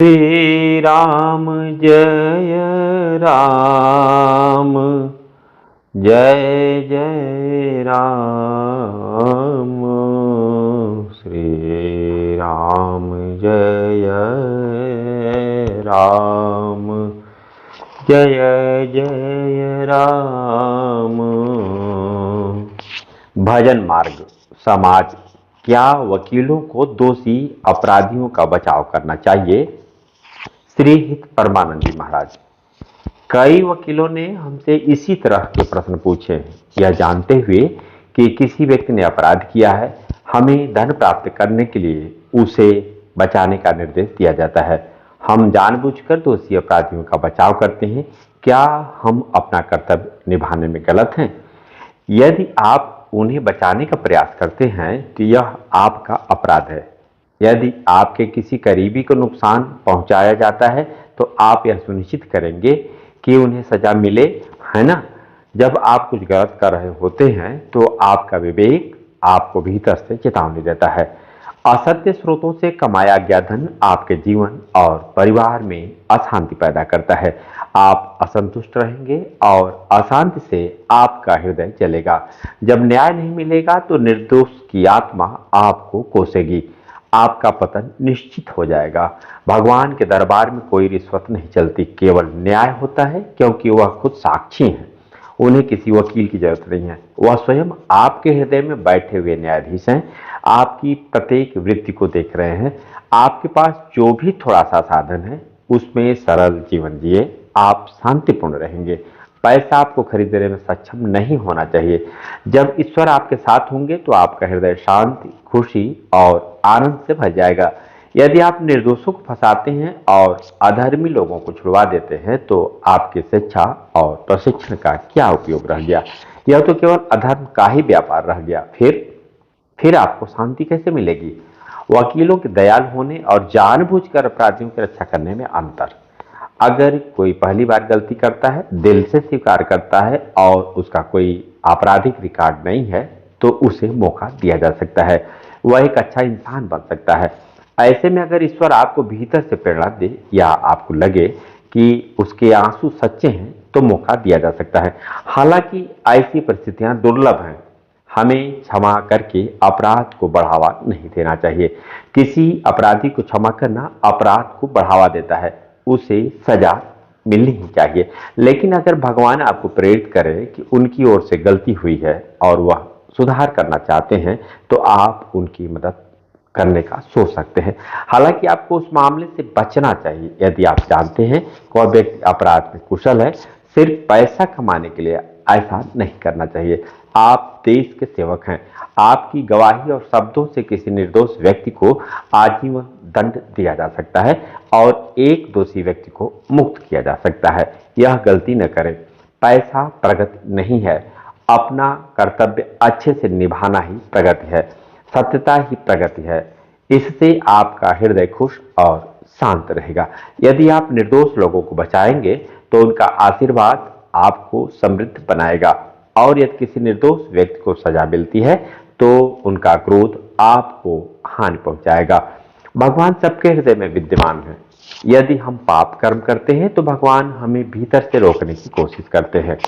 श्री राम जय राम, जय जय राम। श्री राम जय राम, जय जय राम। भजन मार्ग समाज, क्या वकीलों को दोषी अपराधियों का बचाव करना चाहिए? श्री हित परमानंदी महाराज। कई वकीलों ने हमसे इसी तरह के प्रश्न पूछे हैं। यह जानते हुए कि किसी व्यक्ति ने अपराध किया है, हमें धन प्राप्त करने के लिए उसे बचाने का निर्देश दिया जाता है। हम जानबूझकर दोषी अपराधियों का बचाव करते हैं। क्या हम अपना कर्तव्य निभाने में गलत हैं? यदि आप उन्हें बचाने का प्रयास करते हैं तो यह आपका अपराध है। यदि आपके किसी करीबी को नुकसान पहुंचाया जाता है तो आप यह सुनिश्चित करेंगे कि उन्हें सजा मिले, है ना? जब आप कुछ गलत कर रहे होते हैं तो आपका विवेक आपको भीतर से चेतावनी देता है। असत्य स्रोतों से कमाया गया धन आपके जीवन और परिवार में अशांति पैदा करता है। आप असंतुष्ट रहेंगे और अशांति से आपका हृदय जलेगा। जब न्याय नहीं मिलेगा तो निर्दोष की आत्मा आपको कोसेगी। आपका पतन निश्चित हो जाएगा। भगवान के दरबार में कोई रिश्वत नहीं चलती, केवल न्याय होता है, क्योंकि वह खुद साक्षी हैं। उन्हें किसी वकील की जरूरत नहीं है, वह स्वयं आपके हृदय में बैठे हुए न्यायाधीश हैं। आपकी प्रत्येक वृत्ति को देख रहे हैं। आपके पास जो भी थोड़ा सा साधन है उसमें सरल जीवन जिए, आप शांतिपूर्ण रहेंगे। पैसा आपको खरीदने में सक्षम नहीं होना चाहिए। जब ईश्वर आपके साथ होंगे तो आपका हृदय शांति, खुशी और आनंद से भर जाएगा। यदि आप निर्दोषों को फंसाते हैं और अधर्मी लोगों को छुड़वा देते हैं तो आपकी शिक्षा और प्रशिक्षण का क्या उपयोग रह गया? यह तो केवल अधर्म का ही व्यापार रह गया। फिर आपको शांति कैसे मिलेगी? वकीलों के दयालु होने और जानबूझकर अपराधियों की रक्षा करने में अंतर। अगर कोई पहली बार गलती करता है, दिल से स्वीकार करता है और उसका कोई आपराधिक रिकॉर्ड नहीं है तो उसे मौका दिया जा सकता है। वह एक अच्छा इंसान बन सकता है। ऐसे में अगर ईश्वर आपको भीतर से प्रेरणा दे या आपको लगे कि उसके आंसू सच्चे हैं तो मौका दिया जा सकता है। हालांकि ऐसी परिस्थितियां दुर्लभ हैं। हमें क्षमा करके अपराध को बढ़ावा नहीं देना चाहिए। किसी अपराधी को क्षमा करना अपराध को बढ़ावा देता है, उसे सजा मिलनी ही चाहिए। लेकिन अगर भगवान आपको प्रेरित करे कि उनकी ओर से गलती हुई है और वह सुधार करना चाहते हैं तो आप उनकी मदद करने का सोच सकते हैं। हालांकि आपको उस मामले से बचना चाहिए। यदि आप जानते हैं कि वह व्यक्ति अपराध में कुशल है, सिर्फ पैसा कमाने के लिए ऐसा नहीं करना चाहिए। आप देश के सेवक हैं। आपकी गवाही और शब्दों से किसी निर्दोष व्यक्ति को आजीवन दंड दिया जा सकता है और एक दोषी व्यक्ति को मुक्त किया जा सकता है। यह गलती न करें। पैसा प्रगति नहीं है, अपना कर्तव्य अच्छे से निभाना ही प्रगति है। सत्यता ही प्रगति है। इससे आपका हृदय खुश और शांत रहेगा। यदि आप निर्दोष लोगों को बचाएंगे तो उनका आशीर्वाद आपको समृद्ध बनाएगा और यदि किसी निर्दोष व्यक्ति को सजा मिलती है तो उनका क्रोध आपको हानि पहुंचाएगा। भगवान सबके हृदय में विद्यमान है। यदि हम पाप कर्म करते हैं तो भगवान हमें भीतर से रोकने की कोशिश करते हैं।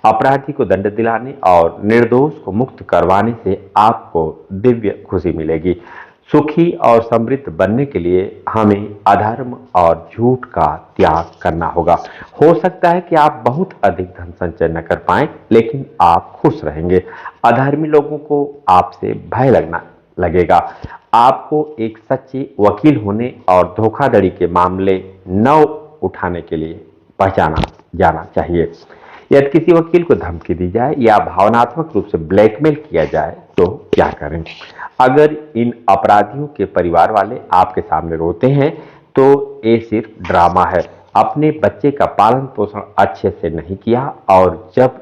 अपराधी को दंड दिलाने और निर्दोष को मुक्त करवाने से आपको दिव्य खुशी मिलेगी। सुखी और समृद्ध बनने के लिए हमें अधर्म और झूठ का त्याग करना होगा। हो सकता है कि आप बहुत अधिक धन संचय न कर पाएं, लेकिन आप खुश रहेंगे। अधर्मी लोगों को आपसे भय लगना लगेगा। आपको एक सच्चे वकील होने और धोखाधड़ी के मामले न उठाने के लिए पहचाना जाना चाहिए। यदि किसी वकील को धमकी दी जाए या भावनात्मक रूप से ब्लैकमेल किया जाए तो क्या करें? अगर इन अपराधियों के परिवार वाले आपके सामने रोते हैं तो ये सिर्फ ड्रामा है। अपने बच्चे का पालन पोषण अच्छे से नहीं किया और जब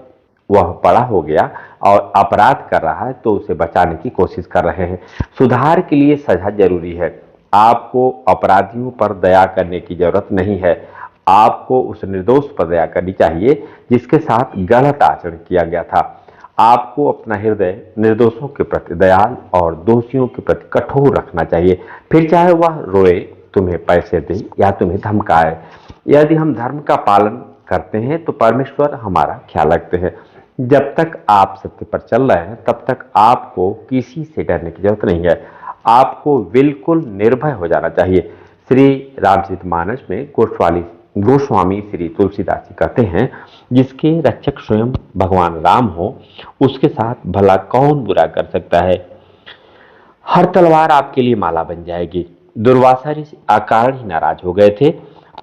वह बड़ा हो गया और अपराध कर रहा है तो उसे बचाने की कोशिश कर रहे हैं। सुधार के लिए सजा जरूरी है। आपको अपराधियों पर दया करने की जरूरत नहीं है। आपको उस निर्दोष पर दया करनी चाहिए जिसके साथ गलत आचरण किया गया था। आपको अपना हृदय निर्दोषों के प्रति दयाल और दोषियों के प्रति कठोर रखना चाहिए। फिर चाहे वह रोए तुम्हें पैसे दे या तुम्हें धमकाए। यदि हम धर्म का पालन करते हैं तो परमेश्वर हमारा ख्याल रखते हैं। जब तक आप सत्य पर चल रहे हैं तब तक आपको किसी से डरने की जरूरत नहीं है। आपको बिल्कुल निर्भय हो जाना चाहिए। श्री रामचरितमानस में गोस्वामी श्री तुलसीदास जी कहते हैं, जिसके रक्षक स्वयं भगवान राम हो उसके साथ भला कौन बुरा कर सकता है। हर तलवार आपके लिए माला बन जाएगी। दुर्वासा ऋषि अकारण ही नाराज हो गए थे।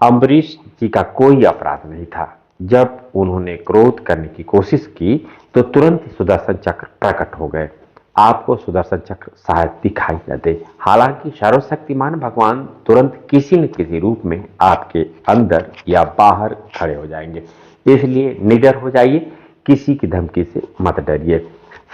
अम्बरीश जी का कोई अपराध नहीं था। जब उन्होंने क्रोध करने की कोशिश की तो तुरंत ही सुदर्शन चक्र प्रकट हो गए। आपको सुदर्शन चक्र शायद दिखाई न दे, हालांकि सर्वशक्तिमान भगवान तुरंत किसी न किसी रूप में आपके अंदर या बाहर खड़े हो जाएंगे। इसलिए निडर हो जाइए, किसी की धमकी से मत डरिए।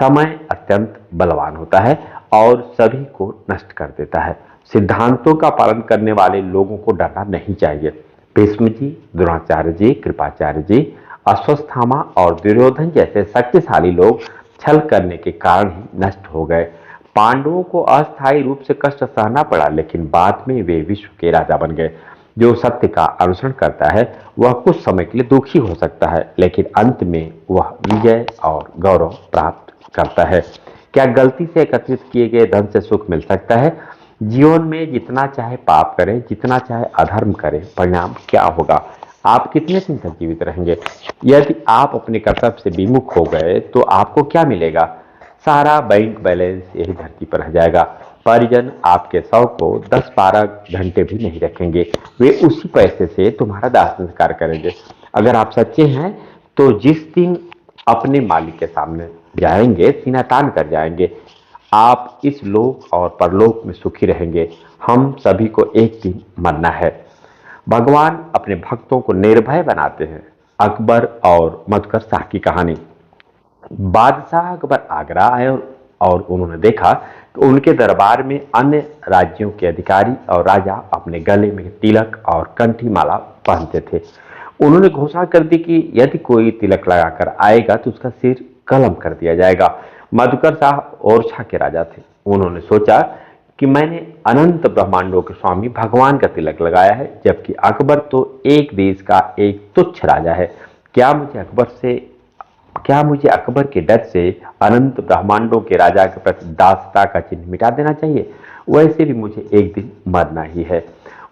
समय अत्यंत बलवान होता है और सभी को नष्ट कर देता है। सिद्धांतों का पालन करने वाले लोगों को डरना नहीं चाहिए। भीष्म जी, द्रोणाचार्य जी, कृपाचार्य जी, अश्वत्थामा और दुर्योधन जैसे शक्तिशाली लोग छल करने के कारण ही नष्ट हो गए। पांडवों को अस्थायी रूप से कष्ट सहना पड़ा, लेकिन बाद में वे विश्व के राजा बन गए। जो सत्य का अनुसरण करता है वह कुछ समय के लिए दुखी हो सकता है, लेकिन अंत में वह विजय और गौरव प्राप्त करता है। क्या गलती से एकत्रित किए गए धन से सुख मिल सकता है? जीवन में जितना चाहे पाप करें, जितना चाहे अधर्म करें, परिणाम क्या होगा? आप कितने दिन तक जीवित रहेंगे? यदि आप अपने कर्तव्य से विमुख हो गए तो आपको क्या मिलेगा? सारा बैंक बैलेंस यही धरती पर रह जाएगा। परिजन आपके शव को 10-12 घंटे भी नहीं रखेंगे। वे उसी पैसे से तुम्हारा दाह संस्कार करेंगे। अगर आप सच्चे हैं तो जिस दिन अपने मालिक के सामने जाएंगे, सीना तान कर जाएंगे। आप इस लोक और परलोक में सुखी रहेंगे। हम सभी को एक दिन मरना है। भगवान अपने भक्तों को निर्भय बनाते हैं। अकबर और मधुकर शाह की कहानी। बादशाह अकबर आगरा आए और उन्होंने देखा कि उनके दरबार में अन्य राज्यों के अधिकारी और राजा अपने गले में तिलक और कंठी माला पहनते थे। उन्होंने घोषणा कर दी कि यदि कोई तिलक लगाकर आएगा तो उसका सिर कलम कर दिया जाएगा। मधुकर शाह ओरछा के राजा थे। उन्होंने सोचा कि मैंने अनंत ब्रह्मांडों के स्वामी भगवान का तिलक लगाया है, जबकि अकबर तो एक देश का एक तुच्छ राजा है। क्या मुझे अकबर के डर से अनंत ब्रह्मांडों के राजा के प्रति दासता का चिन्ह मिटा देना चाहिए? वैसे भी मुझे एक दिन मरना ही है।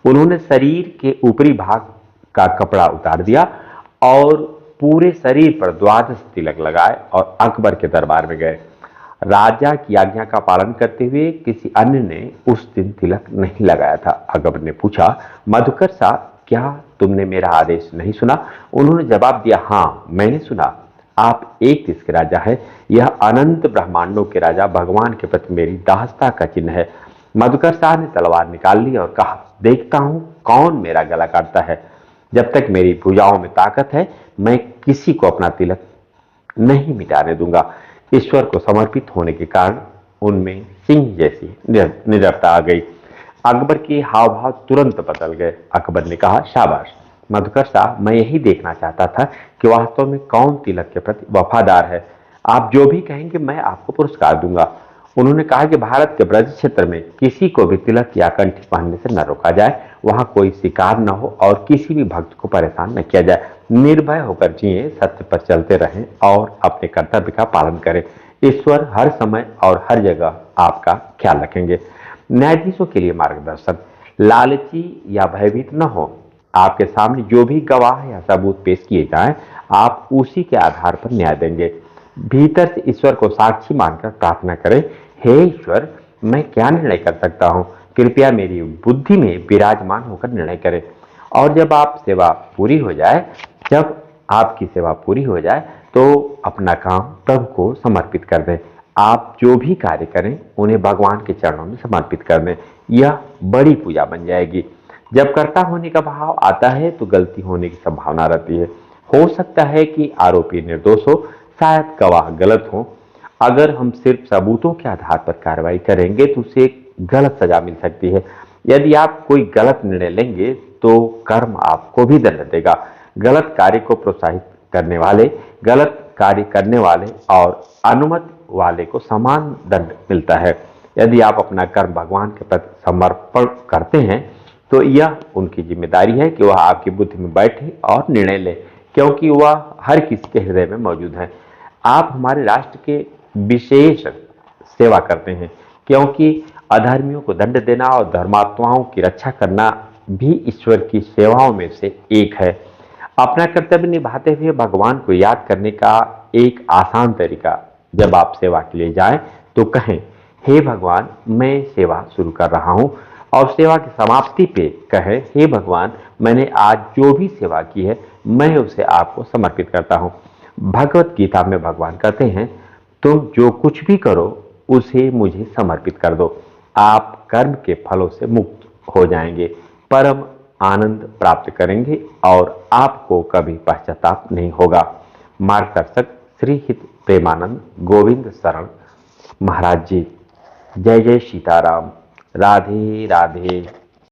उन्होंने शरीर के ऊपरी भाग का कपड़ा उतार दिया और पूरे शरीर पर 12 तिलक लगाए और अकबर के दरबार में गए। राजा की आज्ञा का पालन करते हुए किसी अन्य ने उस दिन तिलक नहीं लगाया था। अकबर ने पूछा, मधुकर शाह, क्या तुमने मेरा आदेश नहीं सुना? उन्होंने जवाब दिया, हाँ मैंने सुना। आप एक देश के राजा हैं। यह अनंत ब्रह्मांडों के राजा भगवान के प्रति मेरी दासता का चिन्ह है। मधुकर शाह ने तलवार निकाल ली और कहा, देखता हूं कौन मेरा गला काटता है। जब तक मेरी भुजाओं में ताकत है मैं किसी को अपना तिलक नहीं मिटाने दूंगा। ईश्वर को समर्पित होने के कारण उनमें सिंह जैसी निडरता आ गई। अकबर के हाव भाव तुरंत बदल गए। अकबर ने कहा, शाबाश मधुकर शाह, मैं यही देखना चाहता था कि वास्तव में कौन तिलक के प्रति वफादार है। आप जो भी कहेंगे मैं आपको पुरस्कार दूंगा। उन्होंने कहा कि भारत के ब्रज क्षेत्र में किसी को भी तिलक या कंठी पहनने से न रोका जाए, वहां कोई शिकार न हो और किसी भी भक्त को परेशान न किया जाए। निर्भय होकर जिए, सत्य पर चलते रहें और अपने कर्तव्य का पालन करें। ईश्वर हर समय और हर जगह आपका ख्याल रखेंगे। न्यायाधीशों के लिए मार्गदर्शन। लालची या भयभीत न हो। आपके सामने जो भी गवाह या सबूत पेश किए जाएं, आप उसी के आधार पर न्याय देंगे। भीतर से ईश्वर को साक्षी मानकर प्रार्थना करें, हे ईश्वर, मैं क्या निर्णय कर सकता हूं? कृपया मेरी बुद्धि में विराजमान होकर निर्णय करें। और जब आपकी सेवा पूरी हो जाए तो अपना काम प्रभु को समर्पित कर दें। आप जो भी कार्य करें उन्हें भगवान के चरणों में समर्पित कर दें। यह बड़ी पूजा बन जाएगी। जब कर्ता होने का भाव आता है तो गलती होने की संभावना रहती है। हो सकता है कि आरोपी निर्दोष हो, शायद गवाह गलत हो। अगर हम सिर्फ सबूतों के आधार पर कार्रवाई करेंगे तो उसे एक गलत सजा मिल सकती है। यदि आप कोई गलत निर्णय लेंगे तो कर्म आपको भी दंड देगा। गलत कार्य को प्रोत्साहित करने वाले, गलत कार्य करने वाले और अनुमति वाले को समान दंड मिलता है। यदि आप अपना कर्म भगवान के प्रति समर्पण करते हैं तो यह उनकी जिम्मेदारी है कि वह आपकी बुद्धि में बैठे और निर्णय ले, क्योंकि वह हर किसी के हृदय में मौजूद है। आप हमारे राष्ट्र के विशेष सेवा करते हैं, क्योंकि अधर्मियों को दंड देना और धर्मात्माओं की रक्षा करना भी ईश्वर की सेवाओं में से एक है। अपना कर्तव्य निभाते हुए भगवान को याद करने का एक आसान तरीका, जब आप सेवा के लिए जाएं तो कहें, हे भगवान, मैं सेवा शुरू कर रहा हूं। और सेवा की समाप्ति पे कहें, हे भगवान, मैंने आज जो भी सेवा की है मैं उसे आपको समर्पित करता हूं। भगवत गीता में भगवान कहते हैं, तुम जो कुछ भी करो उसे मुझे समर्पित कर दो, आप कर्म के फलों से मुक्त हो जाएंगे, परम आनंद प्राप्त करेंगे और आपको कभी पश्चाताप नहीं होगा। मार्गदर्शक श्री हित प्रेमानंद गोविंद शरण महाराज जी। जय जय सीताराम। राधे राधे।